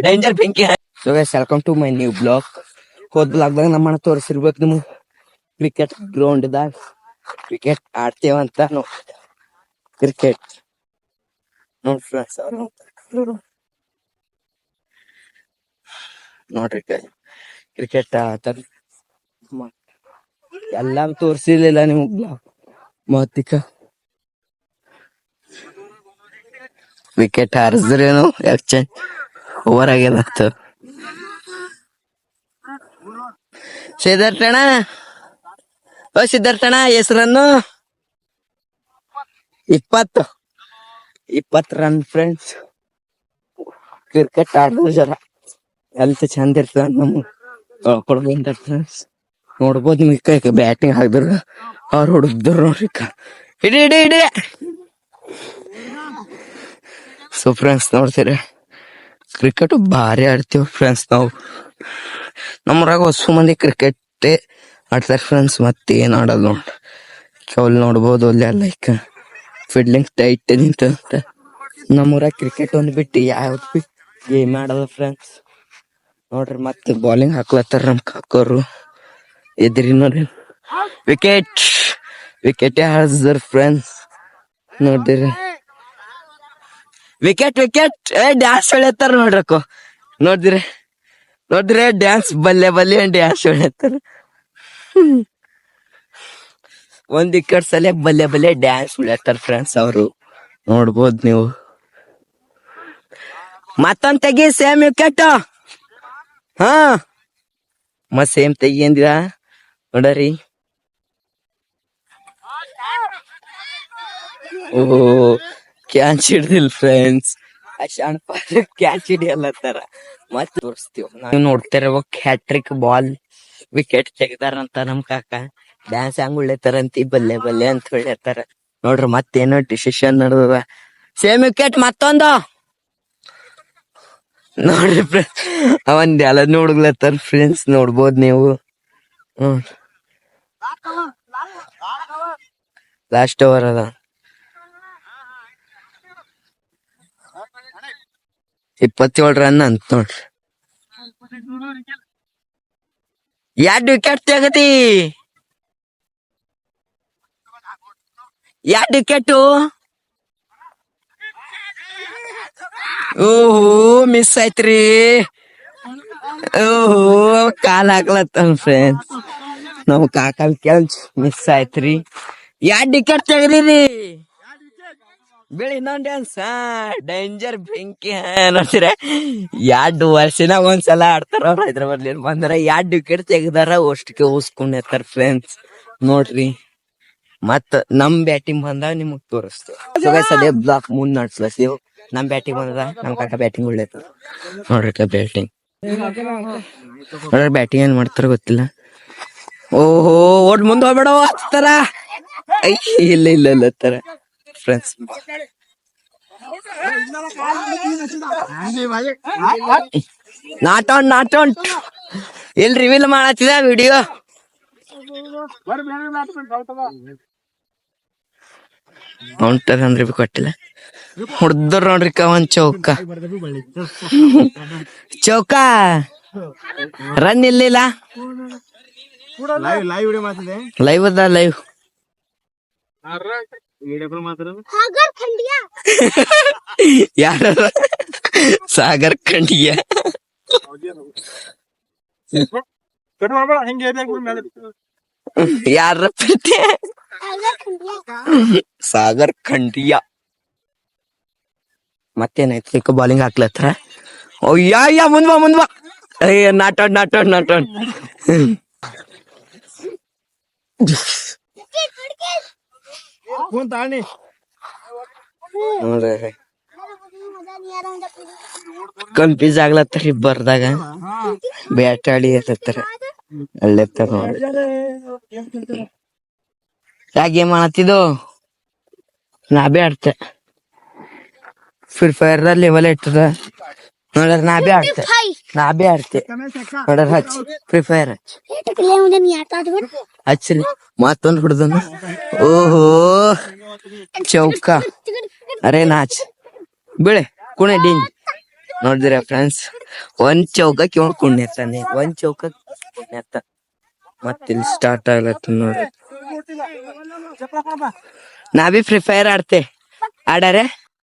Danger ಬೆಂಕಿ. So guys welcome to my new blog. ಹೋದ್ ಬ್ಲಾಗ್ದಾಗ ನಮ್ಮನ್ನ ತೋರಿಸಿರ್ಬೇಕು ನಿಮ್ಗೆ ಕ್ರಿಕೆಟ್ ಗ್ರೌಂಡ್ ದಾಗ ಕ್ರಿಕೆಟ್ ಆಡ್ತೇವಂತ ಕ್ರಿಕೆಟ್ ನೋಡ್ ಫ್ರೆಂಡ್ಸ್ ನೋಡ್ರಿ ಕ್ರಿಕೆಟ್ ಆಡ್ತಾರ. ಎಲ್ಲ ತೋರ್ಸಿರ್ಲಿಲ್ಲ ನಿಮ್ಗ್ ಬ್ಲಾಗ್ ಮತ್ತಿಕ ವಿಕೆಟ್ ಹಾರಿಸಿದ್ರೇನು ಯಾಕೆ ಓವರ್ ಆಗ್ಯದ. ಸಿದ್ಧಾರ್ಥಣ್ಣ ಸಿದ್ಧಾರ್ಥಣ್ಣ ಹೆಸರನ್ನು 20 ರನ್ ಫ್ರೆಂಡ್ಸ್. ಕ್ರಿಕೆಟ್ ಆಡಿದ್ರೆ ಜರ ಹೆಲ್ತ್ ಚಂದ ಇರ್ತದ ನಮ್ಗೆ ಫ್ರೆಂಡ್ಸ್. ನೋಡ್ಬೋದು ನಿಮ್ಗೆ ಬ್ಯಾಟಿಂಗ್ ಹಾಕಿದ್ರು ಅವ್ರು ಹೊಡೆದ್ರು ನೋಡ್ರಿ ಹಿಡಿ ಹಿಡಿ ಹಿಡಿ. ಸೊ ಫ್ರೆಂಡ್ಸ್ ನೋಡ್ತೀರ ಕ್ರಿಕೆಟ್ ಭಾರಿ ಆಡ್ತೀವಿ ಫ್ರೆಂಡ್ಸ್. ನಾವು ನಮ್ಮೂರಾಗ ಹೊಸ ಮಂದಿ ಕ್ರಿಕೆಟ್ ಆಡ್ತಾರೆ ಫ್ರೆಂಡ್ಸ್. ಮತ್ತೆ ಏನ್ ಆಡೋದು ನೋಡ್ರಿ ಅಲ್ಲಿ ನೋಡ್ಬೋದು ಅಲ್ಲಿ ಲೈಕ್ ಫೀಲ್ಡಿಂಗ್ ಟೈಟ್ ನಿಂತ. ನಮ್ಮೂರಾಗ ಕ್ರಿಕೆಟ್ ಒಂದು ಬಿಟ್ಟು ಯಾವ್ದು ಬಿ ಗೇಮ್ ಆಡೋದು ಫ್ರೆಂಡ್ಸ್. ನೋಡ್ರಿ ಮತ್ತೆ ಬಾಲಿಂಗ್ ಹಾಕ್ಲತ್ತಾರ ನಮ್ ಕಾಕೋರು ಎದ್ರಿ ನೋಡ್ರಿ. ವಿಕೆಟ್ ಹಾರಿಸಿದ್ರ ಫ್ರೆಂಡ್ಸ್ ನೋಡ್ರಿ. ವಿಕೆಟ್ ಡ್ಯಾನ್ಸ್ ಹೊಳ್ಯತ್ತಾರ ನೋಡ್ರಕ್ಕ ನೋಡ್ರಿ ಡ್ಯಾನ್ಸ್ ಬಲ್ಲೆ ಡ್ಯಾನ್ಸ್ ಹೊಳ್ಯತ್ತಾರ. ಒಂದ್ ವಿಕೆಟ್ ಸಲ ಬಲ್ಲೆ ಡ್ಯಾನ್ಸ್ ಹೊಳ್ಯತ್ತಾರ ಫ್ರೆಂಡ್ಸ್ ಅವರು ನೋಡ್ಬೋದು ನೀವು. ಮತ್ತೊಂದ್ ತೆಗಿ ಸೇಮ್ ವಿಕೆಟ್. ಹಾ ಮತ್ ಸೇಮ್ ತೆಗಿ ಅಂದಿರ ನೋಡ್ರಿ. ಓಹೋ ಕ್ಯಾಚ್ ಹಿಡ್ದಿಲ್ ಫ್ರೆಂಡ್ಸ್. ಕ್ಯಾಚ್ ಹಿಡಿಯಲ್ಲತ್ತಾರ ಮತ್ತೆ ತೋರಿಸ್ತೀವಿ ನಾವು. ನೋಡ್ತಾರ ಹ್ಯಾಟ್ರಿಕ್ ಬಾಲ್ ವಿಕೆಟ್ ತೆಗ್ದಾರಂತ ನಮ್ ಕಾಕ. ಡ್ಯಾನ್ಸ್ ಹಂಗ್ ಉಳ್ಳೆತಾರಂತಿ ಬಲ್ಲೆ ಅಂತ ಹೇಳ್ತಾರ ನೋಡ್ರಿ. ಮತ್ತೇನೋ ಡಿಸಿಷನ್ ನಡೆದದ. ಸೇಮ್ ವಿಕೆಟ್ ಮತ್ತೊಂದು ನೋಡ್ರಿ ಫ್ರೆಂಡ್ಸ್. ಅವನ್ ಎಲ್ಲ ನೋಡ್ಲತ್ತಾರ ಫ್ರೆಂಡ್ಸ್ ನೋಡ್ಬೋದು ನೀವು. ಲಾಸ್ಟ್ ಓವರ್ ಅದ 27 ರನ್ ಅಂತ ನೋಡ್ರಿ. 2 ವಿಕೆಟ್ ತೆಗದಿ 2 ವಿಕೆಟ್. ಓಹೋ ಮಿಸ್ ಆಯ್ತ್ರಿ. ಓಹೋ ಕಾಲ್ ಹಾಕ್ಲತ್ತ ಫ್ರೆಂಡ್ಸ್. ನಮ್ ಕಾಕಲ್ ಕೆಲ್ಸ ಮಿಸ್ ಆಯ್ತ್ರಿ. 2 ವಿಕೆಟ್ ತೆಗದಿರಿ. ಬೆಳಿ ಇನ್ನೊಂದ್ ಡ್ಯಾನ್ಸ್ ಡೇಂಜರ್ ಬೆಂಕಿ ನೋಡ್ತೀರ. 2 ವರ್ಷನಾಗ ಒಂದ್ಸಲ ಆಡ್ತಾರ ಅವ್ರ ಹೈದ್ರಾಬಾದ್ ಬಂದ್ರ. 2 ವಿಕೆಟ್ ತೆಗ್ದಾರ ಅಷ್ಟಕ್ಕೆ ಊಸ್ಕೊಂಡಿರ್ತಾರ ಫ್ರೆಂಡ್ಸ್ ನೋಡ್ರಿ. ಮತ್ ನಮ್ ಬ್ಯಾಟಿಂಗ್ ಬಂದಾಗ ನಿಮಗ್ ತೋರಿಸ್ತೇವೆ. ಅದೇ ಬ್ಲಾಕ್ ಮುಂದ್ ನಡ್ಸ್ಲತ್ತೀವ್. ನಮ್ ಬ್ಯಾಟಿಂಗ್ ಬಂದದ ನಮ್ ಕಾಕ ಬ್ಯಾಟಿಂಗ್ ಒಳ್ಳೆ ನೋಡ್ರಿ. ಬ್ಯಾಟಿಂಗ್ ನೋಡ್ರಿ ಬ್ಯಾಟಿಂಗ್ ಏನ್ ಮಾಡ್ತಾರ ಗೊತ್ತಿಲ್ಲ. ಓಹೋ ಓಟ್ ಮುಂದ್ ಹೋಗ್ಬೇಡ ಹಚ್ತಾರ. ಇಲ್ಲ ತರ friends. Not at all reveal ಮಾಡತ್ತಿದ ವಿಡಿಯೋ. ಅಂದ್ರೆ ಕೊಟ್ಟಿಲ್ಲ ಹೊಡ್ದ್ರ ನೋಡ್ರಿ ಒಂದ್ ಚೌಕ ರನ್ ಇರ್ಲಿಲ್ಲ. ಲೈವ್ ಅದ ಲೈವ್. ಯಾರ ಸಾಗರ್ ಖಂಡಿಯ ಯಾರ ಸಾಗರ್ ಖಂಡಿಯ. ಮತ್ತೇನಾಯ್ತು ಬಾಲಿಂಗ್ ಹಾಕ್ಲತ್ರ. ಯಾ ಮುಂದ್ ಬಾ. Not out. ಕನ್ಫ್ಯೂಸ್ ಆಗ್ಲತ್ತರಿ ಬರ್ದಾಗ ಬ್ಯಾಟ್ ಆಡಿ ಹತ್ತರ ಅಳ್ಳೆತ್ತಾರ ನೋಡಿ. ಯಾಕೆ ಮಾಡತ್ತಿದ್ದು ನಾ ಬಿ ಆಡ್ತೆ. ಫ್ರೀ ಫೈರ್ ಲೆವೆಲ್ ಇಟ್ಟದ ನೋಡ್ರ. ನಾ ಬಿ ಆಡ್ತೆ ನೋಡ್ರ. ಹಚ್ ಫ್ರೀ ಫೈರ್ ಹಚ್ಚಲಿ ಮತ್ತೊಂದು ಹುಡ್ದನ. ಓಹೋ ಚೌಕ ಅರೆ ನಾಚ್ ಬೆಳೆ ಕುಣೆ ಡಿಂಗ್ ನೋಡಿದ್ರ ಫ್ರೆಂಡ್ಸ್, ಒಂದ್ ಚೌಕಕ್ಕೆ ಇವ್ ಕುಣ್ಯತಾನೆ, ಒಂದ್ ಚೌಕಕ್ಕೆ ಕುಣ್ಯತ. ಮತ್ತಿಲ್ಲಿ ಸ್ಟಾರ್ಟ್ ಆಗ್ಲತ್ತ ನೋಡ್ರಿ. ನಾ ಬಿ ಫ್ರೀ ಫೈರ್ ಆಡ್ತೆ, ಆಡಾರೆ